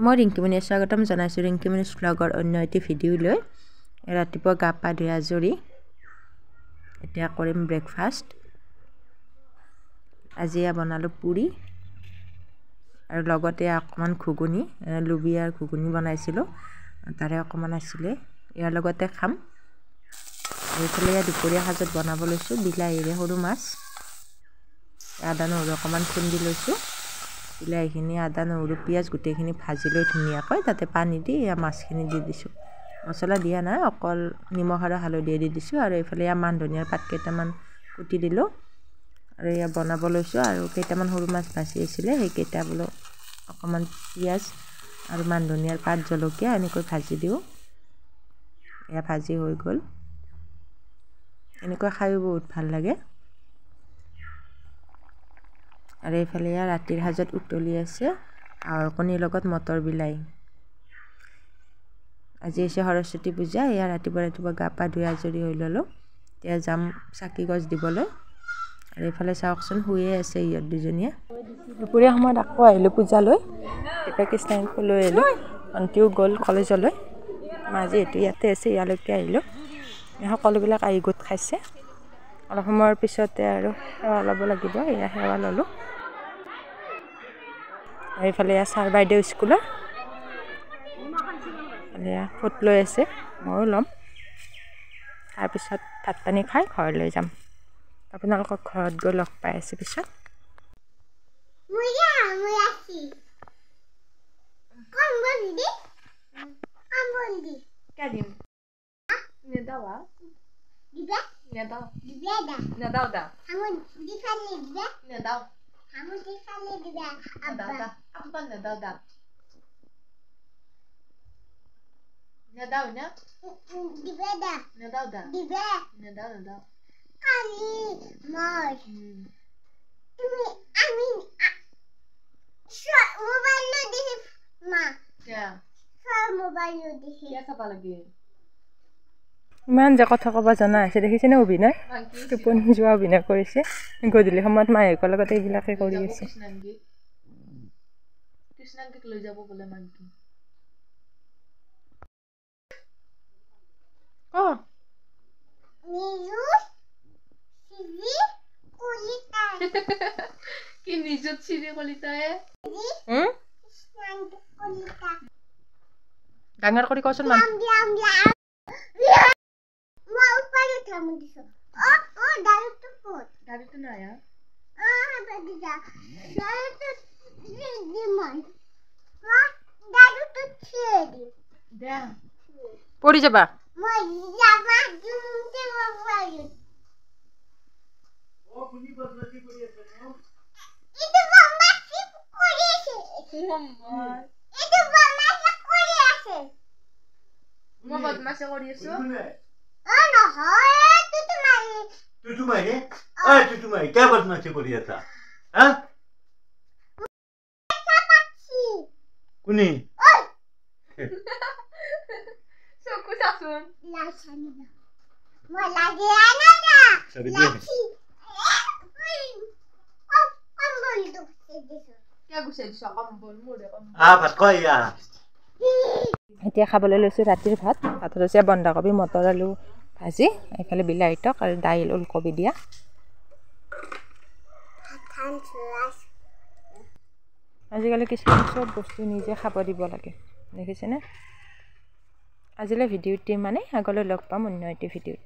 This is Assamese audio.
মই ৰিংকিমণিয়ে স্বাগতম জনাইছোঁ ৰিংকিমণিজ ব্লগৰ অন্য এটি ভিডিঅ' লৈ। ৰাতিপুৱা গা পা ধুই আজৰি এতিয়া কৰিম ব্ৰেকফাষ্ট। আজি বনালোঁ পুৰি আৰু লগতে অকণমান ঘুগুনি, লুবিয়াৰ ঘুগুনি বনাইছিলোঁ, তাৰে অকণমান আছিলে, ইয়াৰ লগতে খাম। এইফালে দুপৰীয়া সাজত বনাব লৈছোঁ বিলাহীৰে সৰু মাছ। আদা নহৰু অকণমান খুন্দি লৈছোঁ। বিলাহীখিনি আদা নহৰু পিঁয়াজ গোটেইখিনি ভাজি লৈ ধুনীয়াকৈ তাতে পানী দি মাছখিনি দি দিছোঁ। মছলা দিয়া নাই, অকল নিমখ আৰু হালধি দি দিছোঁ। আৰু এইফালে মান ধনিয়াৰ পাত কেইটামান কুটি দিলোঁ আৰু বনাব লৈছোঁ। আৰু কেইটামান সৰু মাছ ভাজি আছিলে, সেইকেইটা বোলো অকণমান পিঁয়াজ আৰু মান ধনিয়াৰ পাত জলকীয়া এনেকৈ ভাজি দিওঁ। ভাজি হৈ গ'ল। এনেকৈ খায়ো বহুত ভাল লাগে। আৰু এইফালে ৰাতিৰ সাজত উতলি আছে হাঁহৰ কণীৰ লগত মটৰ বিলাহী। আজি হৈছে সৰস্বতী পূজা। ৰাতিপুৱা গা পা ধুই আজৰি হৈ ল'লোঁ। এতিয়া যাম চাকি গছ দিবলৈ। আৰু এইফালে চাওকচোন শুয়ে আছে ইহঁত দুজনীয়ে। দুপৰীয়া সময়ত আকৌ আহিলোঁ পূজালৈ। এতিয়া কৃষ্ণাংকু লৈ আহিলোঁ, ভণ্টিও গ'ল কলেজলৈ। মই যিহেতু ইয়াতে আছে ইয়ালৈকে আহিলোঁ। সকলোবিলাক আহি গোট খাইছে। অলপ সময়ৰ পিছতে আৰু সেৱা ল'ব লাগিব। সেৱা ল'লোঁ। এইফালে ছাৰ বাইদেউ স্কুলৰ ফুট লৈ আছে, ময়ো ল'ম। তাৰপিছত ভাত পানী খাই ঘৰলৈ যাম। আপোনালোকক ঘৰত গৈ লগ পাই আছোঁ পিছত। ইমান যে কথা ক'ব জনা হৈছে, দেখিছেনে? অভিনয় টোপনি যোৱা অভিনয় কৰিছে। গধূলি সময়ত মায়েকৰ লগত এইবিলাকে কৰি আছে। কৃষ্ণাংগীক লৈ যাব বোলে মাংকি। কি নিজত চিৰি কলিতাই ডাঙৰ কৰি কচোন মান। পৰি যাবা। মই বদমাছি কৰি আছো। क्या बदमाशी কৰি আছা? কোনি চকু চাচোন। এতিয়া খাবলৈ লৈছোঁ ৰাতিৰ ভাত। ভাতত হৈছে বন্ধাকবি মটৰ আলু ভাজি, এইফালে বিলাহী টক আৰু দাইল ওলকবি দিয়া। আজিকালি কিছুমান চব বস্তু নিজে খাব দিব লাগে, দেখিছেনে? আজিলৈ ভিডিঅ'টি মানে আগলৈ লগ পাম অন্য এটি ভিডিঅ'ত।